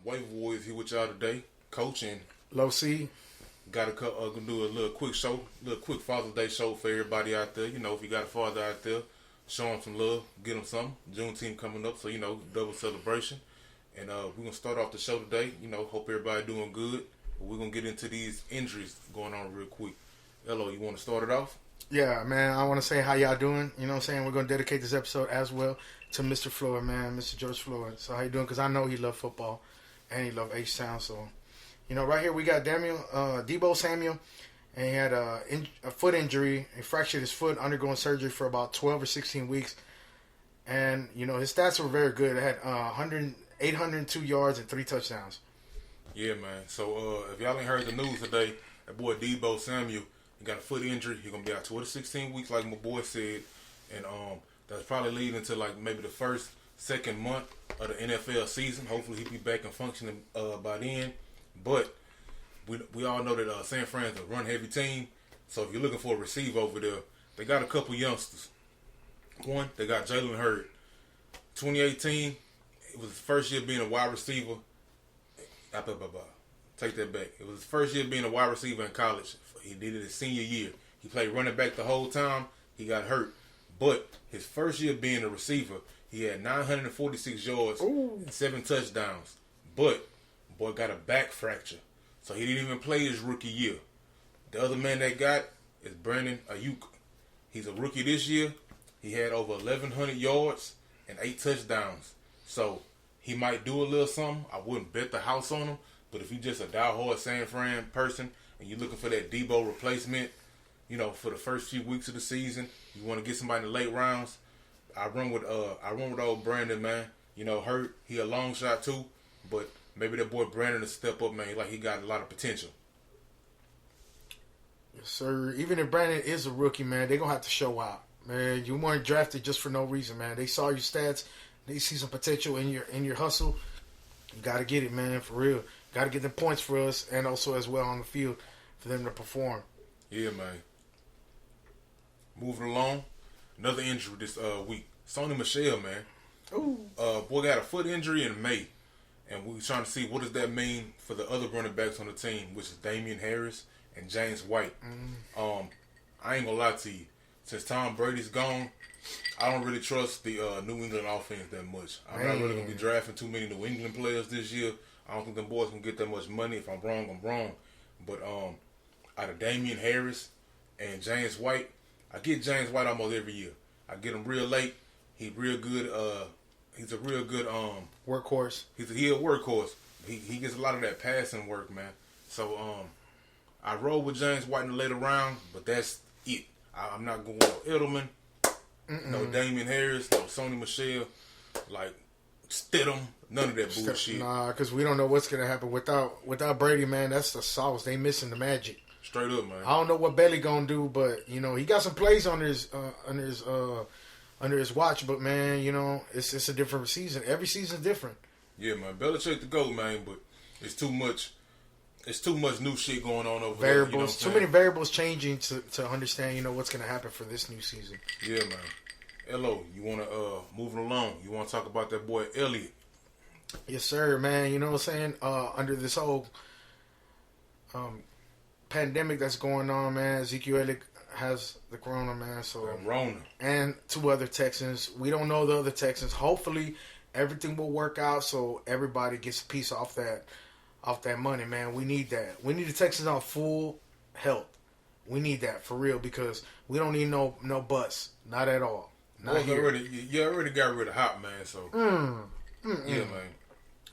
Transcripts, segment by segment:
Wave Warriors here with y'all today. Coach and Low C. got to do a little quick show, little quick Father's Day show for everybody out there. You know, if you got a father out there, show him some love, get him something. Juneteenth coming up, so, you know, double celebration. And we're going to start off the show today. You know, hope everybody doing good. But we're going to get into these injuries going on real quick. Elo, you want to start it off? Yeah, man, I want to say how y'all doing. You know what I'm saying? We're going to dedicate this episode as well to Mr. Floyd, man, Mr. George Floyd. So how you doing? Because I know he loved football and he loved H-Town. So, you know, right here we got Deebo Samuel, and he had a foot injury. He fractured his foot, undergoing surgery for about 12 or 16 weeks. And, you know, his stats were very good. He had 802 yards and 3 touchdowns. Yeah, man. So, if y'all ain't heard the news today, that boy Deebo Samuel, he got a foot injury. He's going to be out 12 to 16 weeks, like my boy said. And that's probably leading to, like, maybe the second month of the NFL season. Hopefully he'll be back and functioning by then. But we all know that San Fran's a run-heavy team. So if you're looking for a receiver over there, they got a couple youngsters. One, they got Jalen Hurd. 2018, it was his first year being a wide receiver. Take that back. It was his first year being a wide receiver in college. He did it his senior year. He played running back the whole time. He got hurt. But his first year being a receiver, he had 946 yards and 7 touchdowns. But boy got a back fracture. So he didn't even play his rookie year. The other man they got is Brandon Ayuk. He's a rookie this year. He had over 1,100 yards and 8 touchdowns. So he might do a little something. I wouldn't bet the house on him. But if you're just a diehard San Fran person and you're looking for that Deebo replacement, you know, for the first few weeks of the season, you want to get somebody in the late rounds, I run with old Brandon, man. You know, Hurt, he a long shot too, but maybe that boy Brandon will step up, man. Like, he got a lot of potential. Yes, sir. Even if Brandon is a rookie, man, they're going to have to show out. Man, you weren't drafted just for no reason, man. They saw your stats. They see some potential in your hustle. You got to get it, man, for real. Got to get the points for us and also as well on the field for them to perform. Yeah, man. Moving along, another injury this week. Sony Michel, man. Ooh. Boy got a foot injury in May. And we trying to see what does that mean for the other running backs on the team, which is Damian Harris and James White. I ain't going to lie to you. Since Tom Brady's gone, I don't really trust the New England offense that much. I'm not really going to be drafting too many New England players this year. I don't think them boys can get that much money. If I'm wrong, I'm wrong. But out of Damian Harris and James White, I get James White almost every year. I get him real late. He's real good. He's a real good workhorse. He's a workhorse. He gets a lot of that passing work, man. So I roll with James White in the later round, but that's it. I'm not going no Edelman, no Damian Harris, no Sony Michel, like Stidham, none of that bullshit. Nah, because we don't know what's gonna happen without Brady, man. That's the sauce. They missing the magic. Straight up, man. I don't know what Bailey gonna do, but you know he got some plays under his watch. But man, you know it's a different season. Every season's different. Yeah, man. Belichick the GOAT, man, but it's too much. It's too much new shit going on over there. You know too many variables changing to understand. You know what's gonna happen for this new season. Yeah, man. Elo, you wanna moving along? You wanna talk about that boy Elliott? Yes, sir, man. You know what I'm saying? Under this whole pandemic that's going on, man, Ezekiel Elliott has the corona, man. So Rona. And 2 other Texans. We don't know the other Texans. Hopefully, everything will work out so everybody gets a piece off that money, man. We need that. We need the Texans on full health. We need that for real because we don't need no butts. Not at all. Not here. You already got rid of Hop, man. So yeah, man.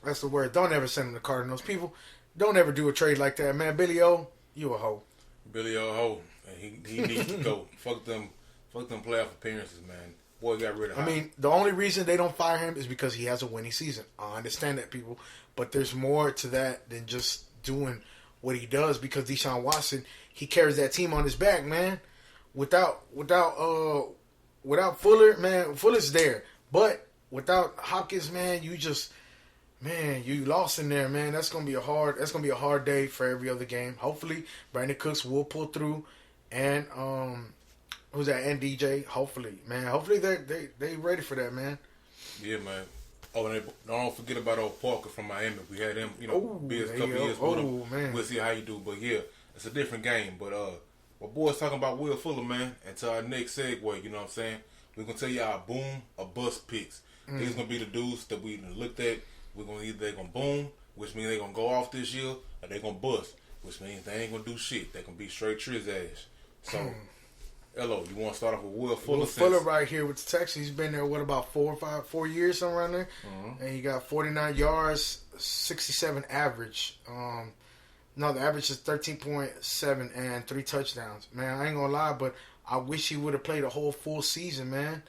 That's the word. Don't ever send them to Cardinals. People, don't ever do a trade like that, man. Billy O, you a hoe. Billy O hoe, and he needs to go. Fuck them playoff appearances, man. Boy got rid of Hop. I mean, the only reason they don't fire him is because he has a winning season. I understand that, people, but there's more to that than just doing what he does. Because Deshaun Watson, he carries that team on his back, man. Without Fuller, man, Fuller's there, but without Hopkins, man, you lost in there, man. That's gonna be a hard day for every other game. Hopefully, Brandon Cooks will pull through, and who's that? And DJ. Hopefully, man. Hopefully they ready for that, man. Yeah, man. Oh, and don't forget about old Parker from Miami. We had him, be a couple years Oh, with him. man. We'll see how you do. But yeah, it's a different game. But my boys talking about Will Fuller, man. And to our next segue, you know what I'm saying? We're gonna tell you our boom or bust picks. These gonna be the dudes that we looked at. We're gonna either they're gonna boom, which means they're gonna go off this year, or they're gonna bust, which means they ain't gonna do shit. They gonna be straight Triz ass. So, Elo, you want to start off with Will Fuller? Will Fuller right here with the Texans. He's been there, what, about 4 years, somewhere around there? And he got 49 yards, 67 average. No, the average is 13.7 and 3 touchdowns. Man, I ain't going to lie, but I wish he would have played a whole full season, man.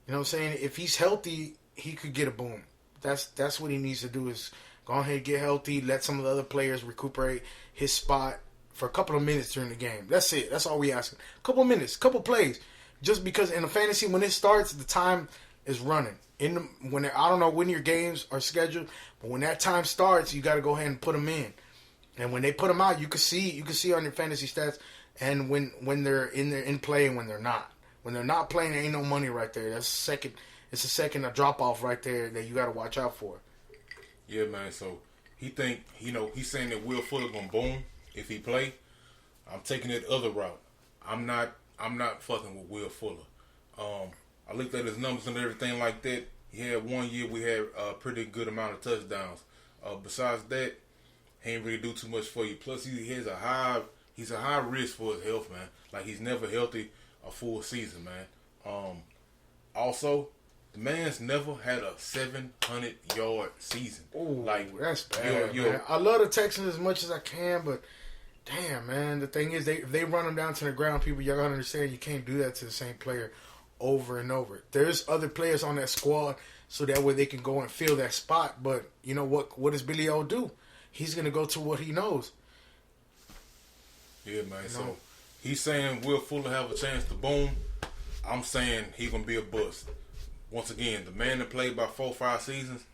You know what I'm saying? If he's healthy, he could get a boom. That's what he needs to do is go ahead and get healthy, let some of the other players recuperate his spot for a couple of minutes during the game. That's it. That's all we asking. A couple of minutes, couple of plays. Just because in the fantasy, when it starts, the time is running. I don't know when your games are scheduled, but when that time starts, you got to go ahead and put them in. And when they put them out, you can see on your fantasy stats, and when they're in play and when they're not. When they're not playing, there ain't no money right there. That's second. It's a drop off right there that you got to watch out for. Yeah, man. So he's saying that Will Fuller gonna boom if he play. I'm taking that other route. I'm not fucking with Will Fuller. I looked at his numbers and everything like that. He had 1 year we had a pretty good amount of touchdowns. Besides that, he ain't really do too much for you. Plus, he's a high risk for his health, man. Like, he's never healthy a full season, man. Also, the man's never had a 700-yard season. Oh, like, that's bad, man. I love the Texans as much as I can, but damn, man. The thing is, if they run them down to the ground, people, y'all gotta understand you can't do that to the same player over and over. There's other players on that squad, so that way they can go and fill that spot. But you know what? What does Billy O do? He's gonna go to what he knows. Yeah, man. So he's saying Will Fuller have a chance to boom. I'm saying he's gonna be a bust. Once again, the man that played about 4 or 5 seasons,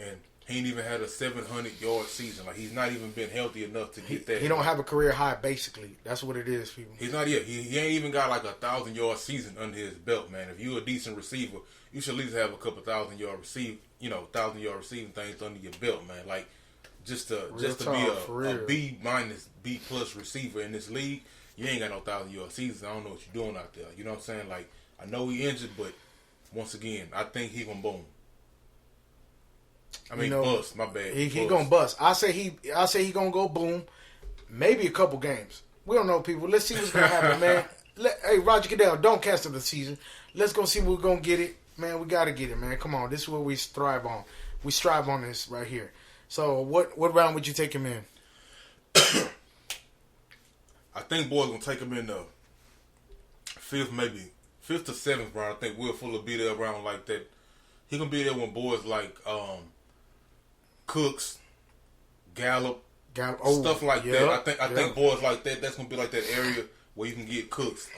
and he ain't even had a 700-yard season. Like, he's not even been healthy enough to get that. He don't have a career high, basically. That's what it is, people. He's not yet. He ain't even got like a 1,000-yard season under his belt, man. If you're a decent receiver, you should at least have a couple 1,000-yard receiving things under your belt, man. Like, just to be a B minus, B plus receiver in this league, you ain't got no 1,000-yard seasons. I don't know what you're doing out there. You know what I'm saying? Like, I know he injured, but once again, I think he gonna boom. I mean, bust. My bad. He gonna bust. I say he gonna go boom. Maybe a couple games. We don't know, people. Let's see what's gonna happen, man. Hey, Roger Goodell, don't cancel the season. Let's go see we're gonna get it, man. We gotta get it, man. Come on, this is what we thrive on. We strive on this right here. So, what round would you take him in? I think boys gonna take him in the 5th to 7th round. I think Will Fuller be there around like that. He gonna be there when boys like Cooks, Gallup, stuff like that. I think boys like that. That's gonna be like that area where you can get Cooks.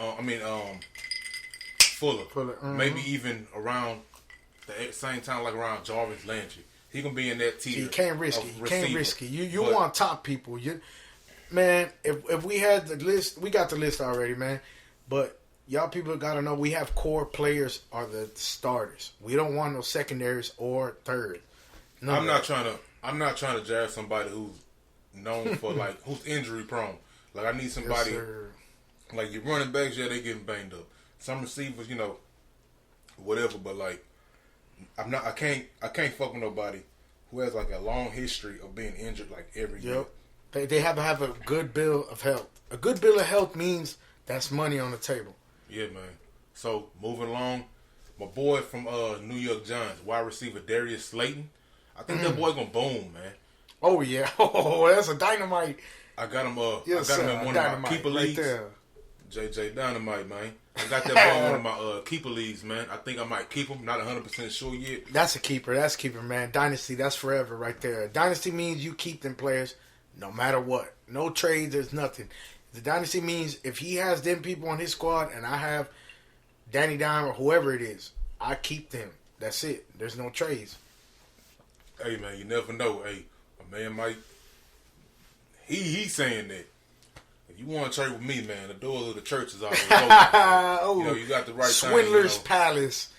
Fuller. Maybe even around the same time, like around Jarvis Landry. He gonna be in that tier. You can't risk it. You can't risk it. You want top people. Man, if we had the list, we got the list already, man. But y'all people got to know we have core players are the starters. We don't want no secondaries or third. No, I'm not trying to jab somebody who's known for like who's injury prone. Like, I need somebody like your running backs. Yeah, they getting banged up. Some receivers, whatever. But like, I can't fuck with nobody who has like a long history of being injured like every year. They have to have a good bill of health. A good bill of health means that's money on the table. Yeah, man. So, moving along, my boy from New York Giants, wide receiver Darius Slayton. I think that boy gonna boom, man. Oh yeah, that's a dynamite. I got him. I got him in one of my keeper leagues. There. JJ Dynamite, man. I got that boy in one of my keeper leagues, man. I think I might keep him. Not 100% sure yet. That's a keeper. That's a keeper, man. Dynasty, that's forever right there. Dynasty means you keep them players no matter what. No trades. There's nothing. The dynasty means if he has them people on his squad and I have Danny Dime or whoever it is, I keep them. That's it. There's no trades. Hey, man, you never know. Hey, a man might... He's saying that. If you want to trade with me, man, the doors of the church is always open. You got the right Swindler's Palace.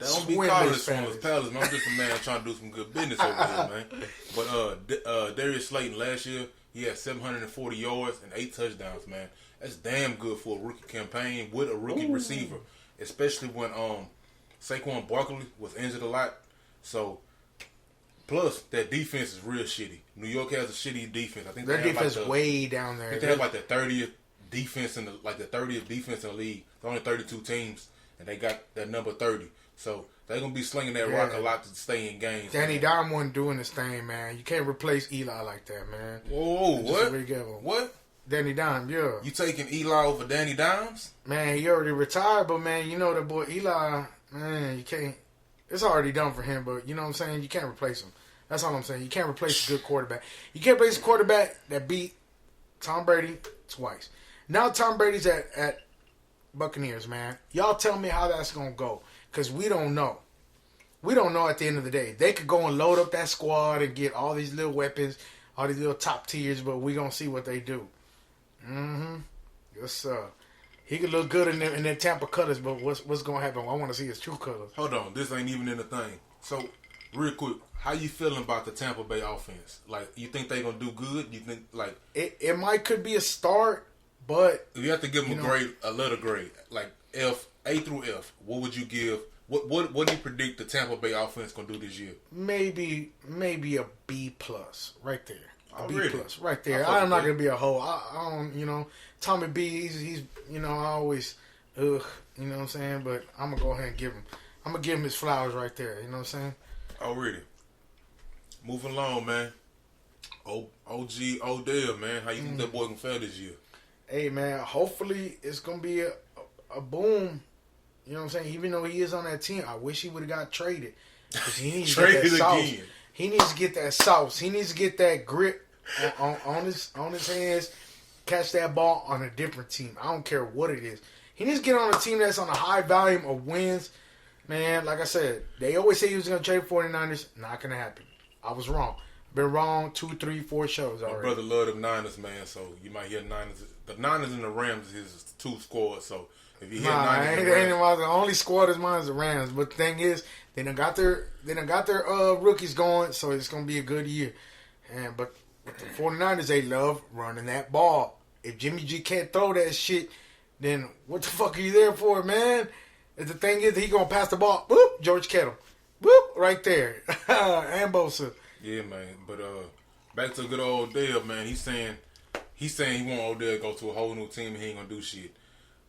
Don't be calling this Swindler's Palace, man. I'm just a man trying to do some good business over here, man. But Darius Slayton last year, he had 740 yards and 8 touchdowns, man. That's damn good for a rookie campaign with a rookie receiver, especially when Saquon Barkley was injured a lot. So, plus that defense is real shitty. New York has a shitty defense. I think their defense way down there. I think they have like the 30th defense in the 30th defense in the league. There's only 32 teams, and they got that number 30. So they're gonna be slinging that rock a lot to stay in games. Danny Dime wasn't doing his thing, man. You can't replace Eli like that, man. Whoa, what? What? Danny Dime, yeah. You taking Eli over Danny Dimes? Man, he already retired, but man, you know that boy Eli, man, you can't. It's already done for him, but you know what I'm saying. You can't replace him. That's all I'm saying. You can't replace a good quarterback. You can't replace a quarterback that beat Tom Brady twice. Now Tom Brady's at Buccaneers, man. Y'all tell me how that's gonna go. Because we don't know. We don't know at the end of the day. They could go and load up that squad and get all these little weapons, all these little top tiers, but we going to see what they do. Mm-hmm. Yes, sir. He could look good in their Tampa colors, but what's going to happen? I want to see his true colors. Hold on. This ain't even in the thing. So, real quick, how you feeling about the Tampa Bay offense? Like, you think they going to do good? You think, like... It could be a start, but... You have to give them a letter grade. Like, F... A through F, what would you give? What do you predict the Tampa Bay offense gonna do this year? Maybe a B plus right there. A B plus right there. I'm not gonna be a hoe. I don't, Tommy B. He's I always, you know what I'm saying. But I'm gonna go ahead and give him his flowers right there. You know what I'm saying. Already. Moving along, man. OG Odell, man. How you think that boy gonna fare this year? Hey, man. Hopefully it's gonna be a boom. You know what I'm saying? Even though he is on that team, I wish he would have got traded. Because he needs to get that sauce. Again. He needs to get that sauce. He needs to get that grip on his hands, catch that ball on a different team. I don't care what it is. He needs to get on a team that's on a high volume of wins. Man, like I said, they always say he was going to trade 49ers. Not going to happen. I was wrong. Been wrong 2, 3, 4 shows already. My brother love them Niners, man, so you might hear Niners. The Niners and the Rams is his 2 squads, so... The only squad is mine is the Rams. But the thing is, they done got their rookies going, so it's gonna be a good year. But the 49ers, they love running that ball. If Jimmy G can't throw that shit, then what the fuck are you there for, man? If the thing is, he gonna pass the ball. Boop, George Kittle. Boop, right there. And Bosa. Yeah, man. But back to good old Odell, man. He's saying he want Odell to go to a whole new team and he ain't gonna do shit.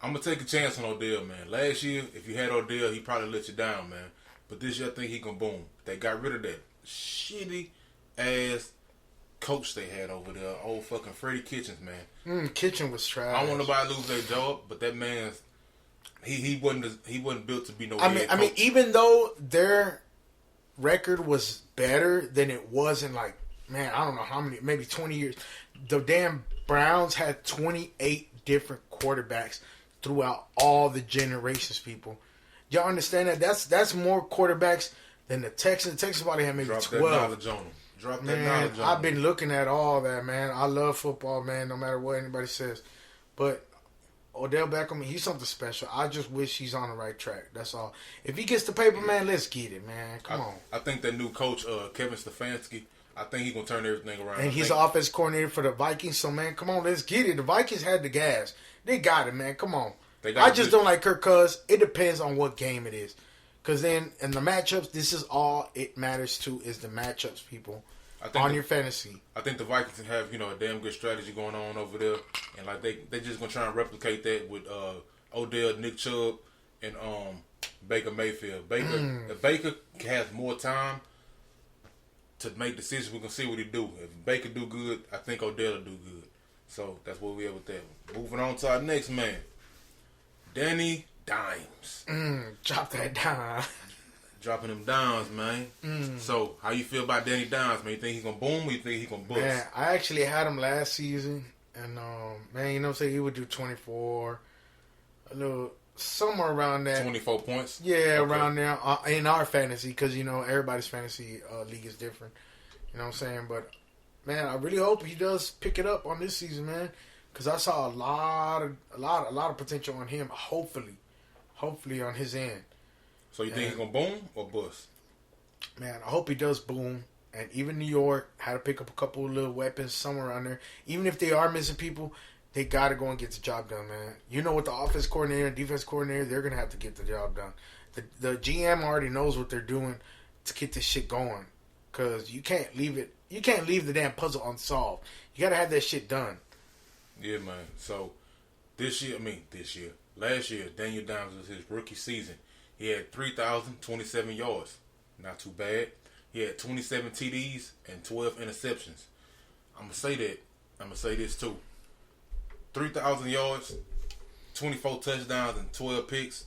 I'm going to take a chance on Odell, man. Last year, if you had Odell, he probably let you down, man. But this year, I think he going to boom. They got rid of that shitty-ass coach they had over there. Old fucking Freddie Kitchens, man. Kitchen was trash. I don't want nobody to lose their job, but that man's... He wasn't built to be no head coach. I mean, even though their record was better than it was in, like, man, I don't know how many, maybe 20 years. The damn Browns had 28 different quarterbacks throughout all the generations, people. Y'all understand that? That's more quarterbacks than the Texans. The Texans probably had maybe 12. Drop that knowledge on them. Drop that knowledge on them. I've been looking at all that, man. I love football, man, no matter what anybody says. But Odell Beckham, he's something special. I just wish he's on the right track. That's all. If he gets the paper, man, let's get it, man. Come on. I think that new coach, Kevin Stefanski, I think he's going to turn everything around. And he's the offense coordinator for the Vikings. So, man, come on, let's get it. The Vikings had the gas. They got it, man. Come on. I just don't like Kirk Cousins. It depends on what game it is. Because then in the matchups, this is all it matters to is the matchups, people, on your fantasy. I think the Vikings have, a damn good strategy going on over there. And, like, they just going to try and replicate that with Odell, Nick Chubb, and Baker Mayfield. If Baker has more time to make decisions, we're going to see what he do. If Baker do good, I think Odell will do good. So that's where we at with that. Moving on to our next man, Danny Dimes. Drop that dime. Dropping them dimes, man. So, how you feel about Danny Dimes, man? You think he's going to boom or you think he's going to bust? Man, I actually had him last season. And, man, you know what I'm saying? He would do 24. A little, somewhere around that. 24 points? Yeah, okay. Around there. In our fantasy, because, everybody's fantasy league is different. You know what I'm saying? But, man, I really hope he does pick it up on this season, man. Because I saw a lot of potential on him. Hopefully on his end. So you think he's gonna boom or bust? Man, I hope he does boom. And even New York had to pick up a couple of little weapons somewhere around there. Even if they are missing people, they got to go and get the job done, man. You know, with the offense coordinator and defense coordinator, they're going to have to get the job done. The GM already knows what they're doing to get this shit going. Because you can't leave it. You can't leave the damn puzzle unsolved. You got to have that shit done. Yeah, man. So, last year, Daniel Dimes was his rookie season. He had 3,027 yards. Not too bad. He had 27 TDs and 12 interceptions. I'm going to say that. I'm going to say this too. 3,000 yards, 24 touchdowns, and 12 picks.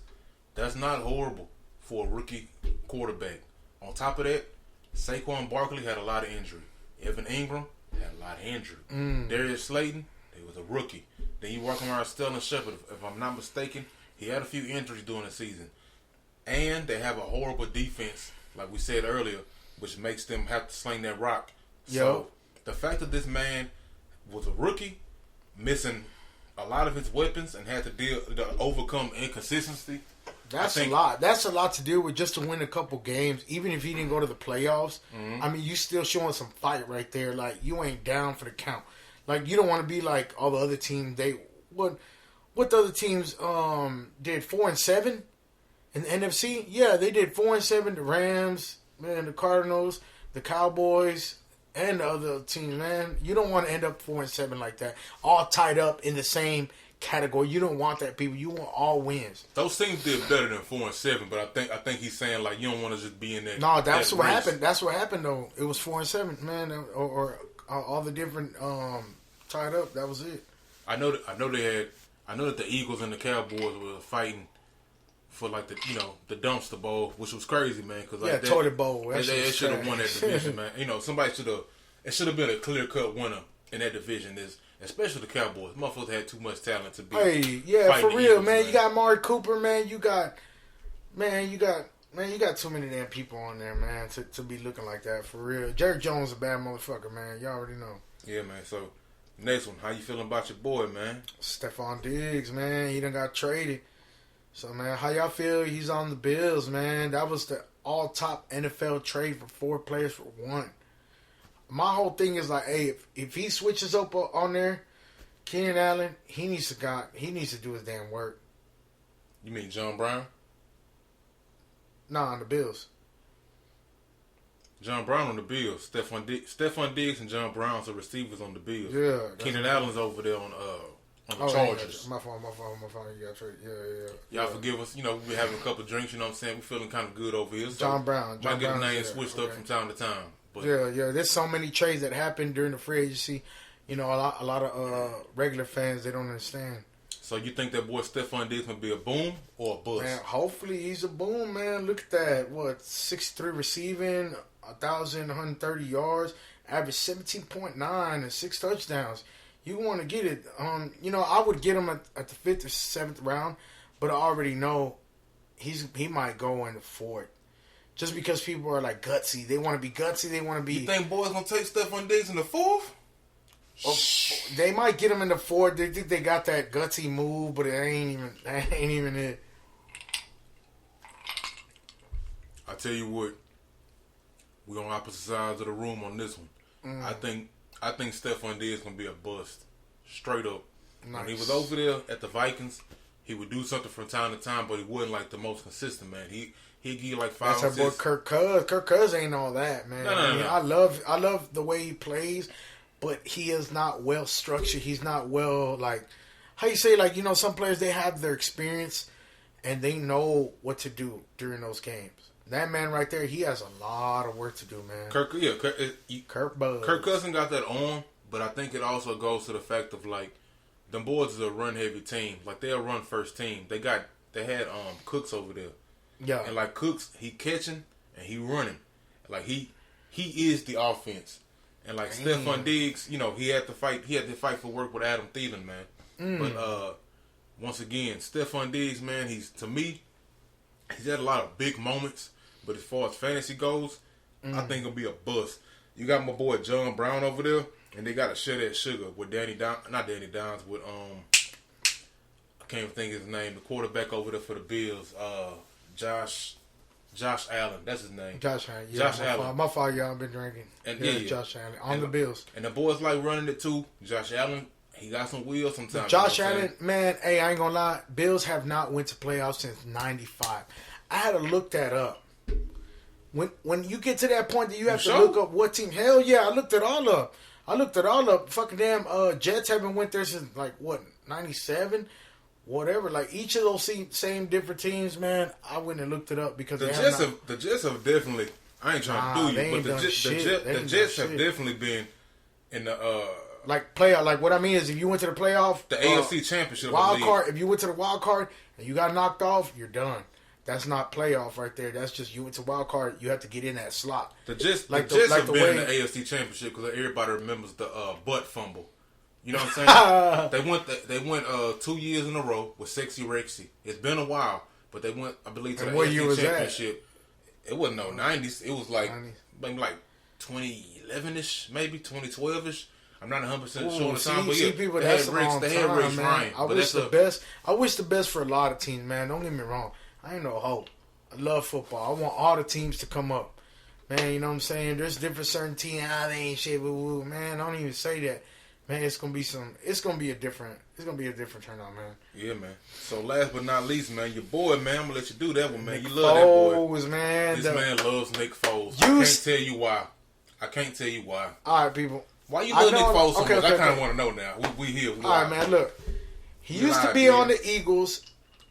That's not horrible for a rookie quarterback. On top of that, Saquon Barkley had a lot of injury. Evan Ingram had a lot of injury. Darius Slayton, he was a rookie. Then you working around Sterling Shepard, if I'm not mistaken, he had a few injuries during the season. And they have a horrible defense, like we said earlier, which makes them have to sling that rock. So the fact that this man was a rookie, missing a lot of his weapons and had to overcome inconsistency. That's a lot. That's a lot to deal with just to win a couple games. Even if he didn't go to the playoffs, I mean, you still showing some fight right there. Like, you ain't down for the count. Like, you don't want to be like all the other teams. What the other teams did 4-7 in the NFC? Yeah, they did 4-7. The Rams, man, the Cardinals, the Cowboys, and the other teams. Man, you don't want to end up 4-7 like that, all tied up in the same category. You don't want that, people. You want all wins. Those teams did better than 4-7, but I think he's saying like you don't want to just be in that. No, that's that what race. happened. That's what happened though. It was 4-7, man, or all the different tied up. That was it. I know that the Eagles and the Cowboys were fighting for like the dumpster bowl, which was crazy, man. Cause like toilet bowl. They should have won that division, man. Somebody should have. It should have been a clear cut winner in that division. Especially the Cowboys. Motherfuckers had too much talent to be. Hey, yeah, for real, Eagles, man. You got Amari Cooper, man. You got too many damn people on there, man, to be looking like that, for real. Jerry Jones a bad motherfucker, man. You already know. Yeah, man. So, next one. How you feeling about your boy, man? Stephon Diggs, man. He done got traded. So, man, how y'all feel? He's on the Bills, man. That was the all-top NFL trade for 4 players for 1. My whole thing is like, hey, if he switches up on there, Keenan Allen, he needs to do his damn work. You mean John Brown? Nah, on the Bills. John Brown on the Bills. Stephon Diggs and John Brown's are receivers on the Bills. Yeah. Keenan Allen's over there on the Chargers. Yeah, my fault. You got traded. Yeah. Y'all forgive us. We've been having a couple of drinks. You know what I'm saying? We're feeling kind of good over here. So John Brown. Might get the name switched up from time to time. But yeah. There's so many trades that happened during the free agency. A lot of regular fans, they don't understand. So you think that boy Stephon Diggs gonna be a boom or a bust? Man, hopefully he's a boom, man. Look at that. 6'3" receiving, 1,130 yards, average 17.9 and 6 touchdowns. You want to get it. I would get him at the 5th or 7th round, but I already know he might go in the 4th. Just because people are like gutsy. They want to be gutsy. They want to be. You think boys gonna take Stephon Diggs in the 4th? They might get him in the 4th. They think they got that gutsy move, but it ain't even it. I tell you what, we're on opposite sides of the room on this one. I think Stephon Diggs gonna be a bust, straight up. Nice. When he was over there at the Vikings, he would do something from time to time, but he wasn't like the most consistent, man. He'd give you like 5 That's our boy Kirk Cousins. Kirk Cousins ain't all that, man. No. I love the way he plays, but he is not well structured. He's not well, like, how you say, like, some players, they have their experience and they know what to do during those games. That man right there, he has a lot of work to do, man. Kirk Cousins got that on, but I think it also goes to the fact of like, them boys is a run heavy team. Like, they'll run first team. They had Cooks over there. Yeah. And like Cooks, he catching and he running. Like he is the offense. And like Stephon Diggs, he had to fight for work with Adam Thielen, man. But once again, Stephon Diggs, man, he's had a lot of big moments. But as far as fantasy goes, I think it'll be a bust. You got my boy John Brown over there, and they got to share that sugar with not Danny Downs, with I can't even think of his name, the quarterback over there for the Bills, Josh Josh Allen. That's his name. Josh Allen. Yeah, Josh Allen. My fault, y'all been drinking. And Josh Allen on the Bills. And the boys like running it too. Josh Allen, he got some wheels sometimes. Josh Allen, man, hey, I ain't gonna lie. Bills have not went to playoffs since '95. I had to look that up. When you get to that point that you have to look up what team. Hell yeah, I looked it all up. Fucking damn, Jets haven't went there since like what '97. Whatever, like each of those same different teams, man. I went and looked it up because the Jets have definitely. I ain't trying to do you, but the Jets have definitely been in the like playoff. Like what I mean is, if you went to the playoff, the AFC Championship wild card. If you went to the wild card and you got knocked off, you're done. That's not playoff right there. That's just you went to wild card. You have to get in that slot. The Jets have been in the AFC Championship because everybody remembers the butt fumble. You know what I'm saying? They went 2 years in a row with Sexy Rexy. It's been a while, but they went, I believe, to the AFC Championship. It wasn't no 90s. It was like maybe like 2011ish, maybe 2012ish. I'm not 100% sure of the time, but yeah, people, that's a long time, man. I wish the best for a lot of teams, man. Don't get me wrong. I ain't no hope. I love football. I want all the teams to come up, man. You know what I'm saying? There's different certain teams. They ain't shit, woo, man. Don't even say that. Man, it's gonna be a different turnout, man. Yeah, man. So last but not least, man, your boy, man, I'm gonna let you do that one, man. You love that boy, man. This man loves Nick Foles. I can't tell you why. All right, people. Why you love Nick Foles so much? I kind of want to know now. We here. All right, man. Look, he used to be on the Eagles,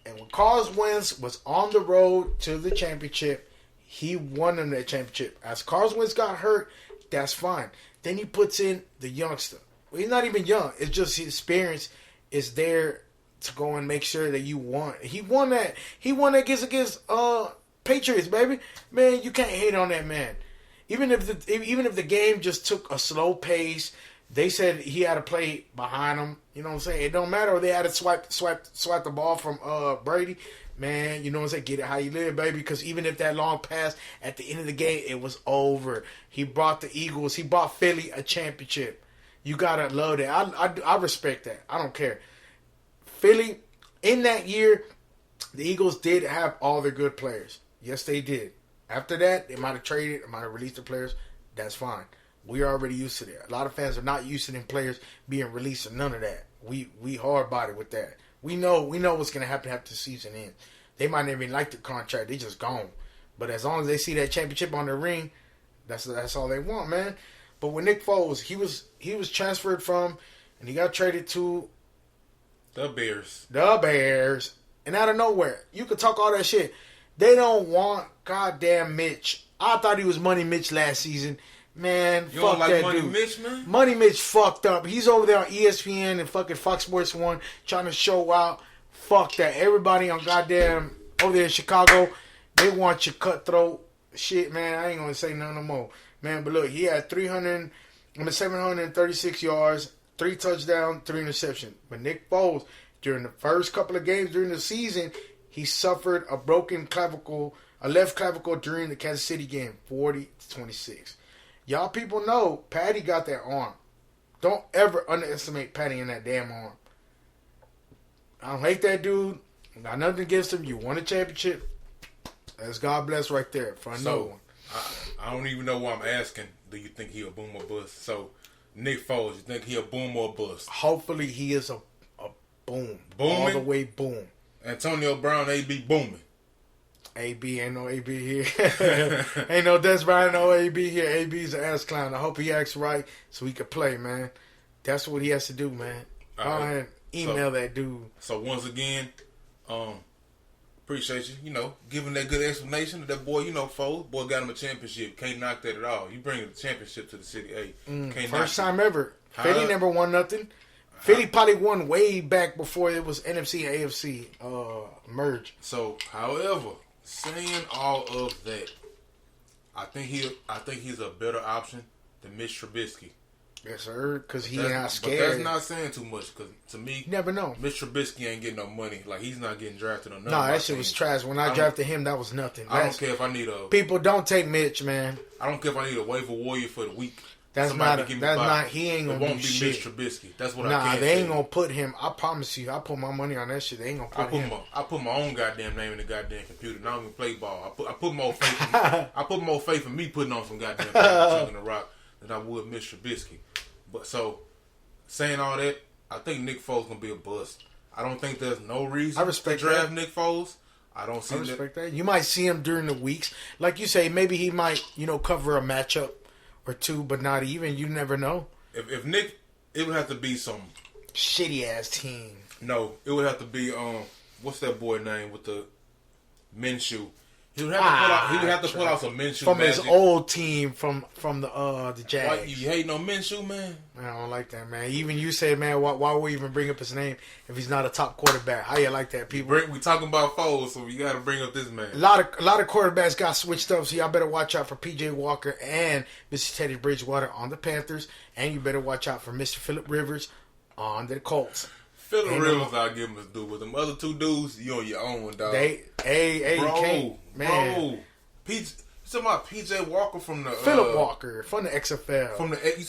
and when Carson Wentz was on the road to the championship, he won them that championship. As Carson Wentz got hurt, that's fine. Then he puts in the youngster. Well, he's not even young. It's just his experience is there to go and make sure that you won. He won that. He won that against Patriots, baby. Man, you can't hate on that man. Even if the game just took a slow pace, they said he had to play behind him. You know what I'm saying? It don't matter if they had to swipe the ball from Brady. Man, you know what I'm saying? Get it how you live, baby. Because even if that long pass at the end of the game, it was over. He brought the Eagles. He brought Philly a championship. You gotta love that. I respect that. I don't care. Philly, in that year, the Eagles did have all their good players. Yes, they did. After that, they might have traded, they might have released the players. That's fine. We are already used to that. A lot of fans are not used to them players being released or none of that. We hard body with that. We know what's gonna happen after the season ends. They might not even like the contract. They just gone. But as long as they see that championship on the ring, that's all they want, man. But with Nick Foles, he was transferred from, and he got traded to the Bears. And out of nowhere, you could talk all that shit. They don't want goddamn Mitch. I thought he was Money Mitch last season. Man, you fuck don't like that Money dude. Mitch, man? Money Mitch fucked up. He's over there on ESPN and fucking Fox Sports 1 trying to show out. Fuck that. Everybody on goddamn over there in Chicago, they want your cutthroat shit, man. I ain't gonna say nothing no more. Man, but look, he had 736 yards, 3 touchdowns, 3 interceptions. But Nick Foles, during the first couple of games during the season, he suffered a broken clavicle, a left clavicle during the Kansas City game, 40-26. Y'all people know Patty got that arm. Don't ever underestimate Patty in that damn arm. I don't hate that dude. Got nothing against him. You won a championship. That's God bless right there for another one. I don't even know why I'm asking. Do you think he'll boom or bust? So, Nick Foles, you think he'll boom or bust? Hopefully, he is a boom. Booming? All the way boom. Antonio Brown, AB booming. AB ain't no AB here. Ain't no Des Bryant, no AB here. AB's an ass clown. I hope he acts right so he can play, man. That's what he has to do, man. Go ahead, email that dude. So, once again, appreciate you, giving that good explanation. That boy, Foles, boy got him a championship. Can't knock that at all. You bring the championship to the city. Hey, first time ever. Philly never won nothing. Philly probably won way back before it was NFC and AFC merge. So, however, saying all of that, I think he's a better option than Mitch Trubisky. Yes, sir. Because he's not scared. But that's not saying too much. Because to me, you never know. Mitch Trubisky ain't getting no money. Like, he's not getting drafted or nothing. No, that shit was trash. When I drafted him, that was nothing. I don't care if I need a... People don't take Mitch, man. I don't care if I need a waiver warrior for the week. That's somebody not. to give me That's five. not. He ain't It gonna won't do be shit. Mitch Trubisky. That's what I Nah, can they ain't say. gonna put him. I promise you. I put my money on that shit. They ain't gonna put him. I put my own goddamn name in the goddamn computer. And I don't even play ball. I put more faith. I put more faith in me putting on some goddamn chugging the rock than I would Mitch Trubisky. But so saying all that, I think Nick Foles gonna be a bust. I don't think there's no reason I respect to draft that. Nick Foles. I don't see I respect that. You might see him during the weeks, like you say. Maybe he might, cover a matchup or two, but not even. You never know. If Nick, it would have to be some Shitty ass team. No, it would have to be what's that boy name with the Minshew? He would have to pull out some Minshew from magic. his old team from the Jags. Why you hating on Minshew, man? Man, I don't like that, man. Even you said, man, why would we even bring up his name if he's not a top quarterback? How you like that, people? We talking about Foles, so we got to bring up this man. A lot of quarterbacks got switched up, so y'all better watch out for P.J. Walker and Mr. Teddy Bridgewater on the Panthers, and you better watch out for Mr. Phillip Rivers on the Colts. Phillip Rivers, I'll give him his due. With them other two dudes, you on your own, dog. Bro, you man. You talking about P.J. Walker from the Phillip Walker from the XFL. You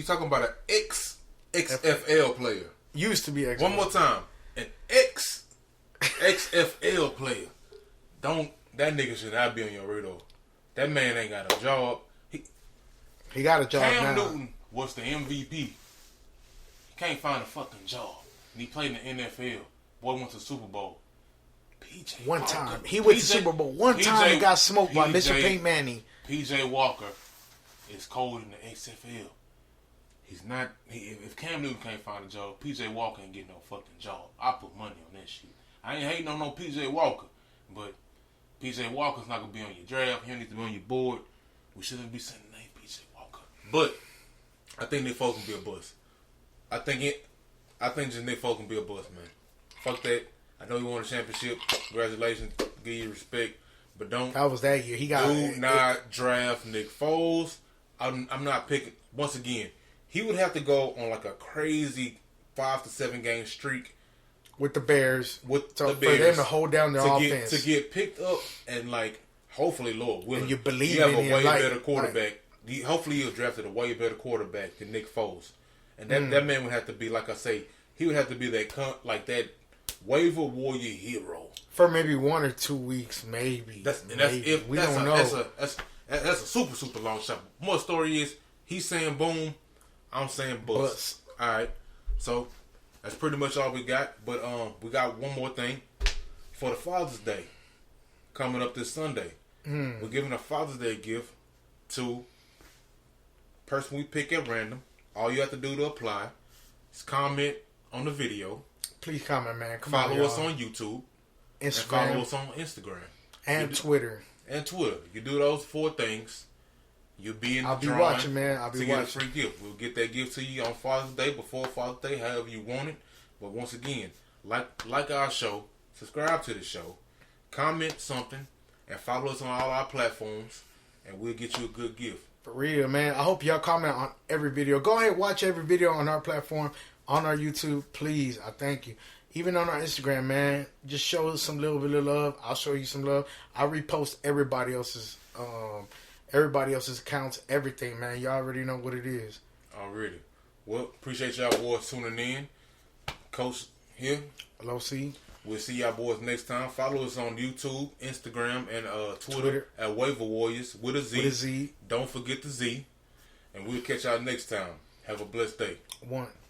talking about an XFL player? Used to be XFL. One more time, an XFL player. That nigga should not be on your radar. That man ain't got a job. He got a job Cam now. Newton was the MVP. He can't find a fucking job. And he played in the NFL. Boy went to the Super Bowl. PJ One Walker. time. He went to Super Bowl. One time he got smoked by Mr. Peyton Manning. PJ Walker is cold in the XFL. He's not. If Cam Newton can't find a job, PJ Walker ain't getting no fucking job. I put money on that shit. I ain't hating on no PJ Walker, but PJ Walker's not gonna be on your draft. He needs to be on your board. We shouldn't be saying the name PJ Walker. But I think Nick Foles can be a bust. I think just Nick Foles can be a bust, man. Fuck that. I know you won a championship. Congratulations. Give you respect. But don't. That was that year. He got. Do not draft Nick Foles. I'm not picking. Once again, he would have to go on like a crazy 5 to 7 game streak with the Bears. For them to hold down their offense. To get picked up and like hopefully, Lord willing, and you believe have in a him, way like, better quarterback. Hopefully, he'll drafted a way better quarterback than Nick Foles. And that man would have to be, like I say, he would have to be that waiver warrior hero for maybe 1 or 2 weeks, maybe. We don't know. That's a super long shot. More story is he's saying boom, I'm saying bust. All right, so that's pretty much all we got. But we got one more thing for the Father's Day coming up this Sunday. We're giving a Father's Day gift to a person we pick at random. All you have to do to apply is comment on the video. Please comment, man. Follow us on YouTube. Instagram. And follow us on Instagram. And Twitter. You do those 4 things, you'll be in the drawing. I'll be watching, man. I'll be watching. Get a free gift. We'll get that gift to you on Father's Day, before Father's Day, however you want it. But once again, like our show, subscribe to the show, comment something, and follow us on all our platforms, and we'll get you a good gift. For real, man. I hope y'all comment on every video. Go ahead, watch every video on our platform, on our YouTube. Please, I thank you. Even on our Instagram, man. Just show us some little bit of love. I'll show you some love. I repost everybody else's accounts, everything, man. Y'all already know what it is. Already. Well, appreciate y'all boys tuning in. Coach here. Hello, C. We'll see y'all boys next time. Follow us on YouTube, Instagram, and Twitter at Waiver Warriors with a Z. With a Z. Don't forget the Z. And we'll catch y'all next time. Have a blessed day. 1.